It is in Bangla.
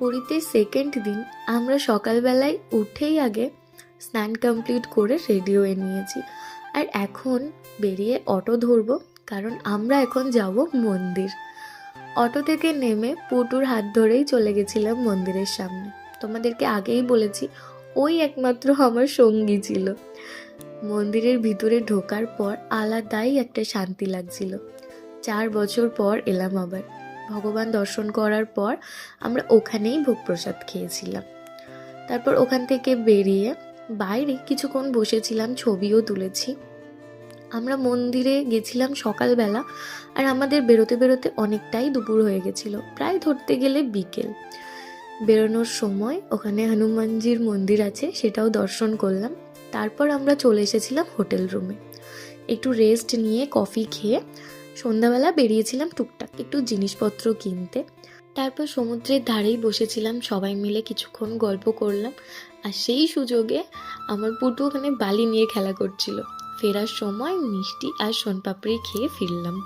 পুরীতে সেকেন্ড দিন আমরা সকালবেলায় উঠেই আগে স্নান কমপ্লিট করে রেডি হয়ে নিয়েছি। আর এখন বেরিয়ে অটো ধরবো, কারণ আমরা এখন যাব মন্দির। অটো থেকে নেমে পুটুর হাত ধরেই চলে গেছিলাম মন্দিরের সামনে। তোমাদেরকে আগেই বলেছি, ওই একমাত্র আমার সঙ্গী ছিল। মন্দিরের ভিতরে ঢোকার পর আলাদাই একটা শান্তি লাগছিল। 4 বছর পর এলাম আবার। ভগবান দর্শন করার পর আমরা ওখানেই ভোগ প্রসাদ খেয়েছিলাম। তারপর ওখান থেকে বেরিয়ে বাইরে কিছুক্ষণ বসেছিলাম, ছবিও তুলেছি। আমরা মন্দিরে গেছিলাম সকালবেলা, আর আমাদের বেরোতে বেরোতে অনেকটাই দুপুর হয়ে গেছিল, প্রায় ধরতে গেলে বিকেল। বেরোনোর সময় ওখানে হনুমানজির মন্দির আছে, সেটাও দর্শন করলাম। তারপর আমরা চলে এসেছিলাম হোটেল রুমে। একটু রেস্ট নিয়ে কফি খেয়ে সন্ধ্যাবেলা বেরিয়েছিলাম টুকটাক একটু জিনিসপত্র কিনতে। তারপর সমুদ্রের ধারেই বসেছিলাম, সবাই মিলে কিছুক্ষণ গল্প করলাম। আর সেই সুযোগে আমার পুটু ওখানে বালি নিয়ে খেলা করছিল। ফেরার সময় মিষ্টি আর সোনপাপড়ি খেয়ে ফিরলাম।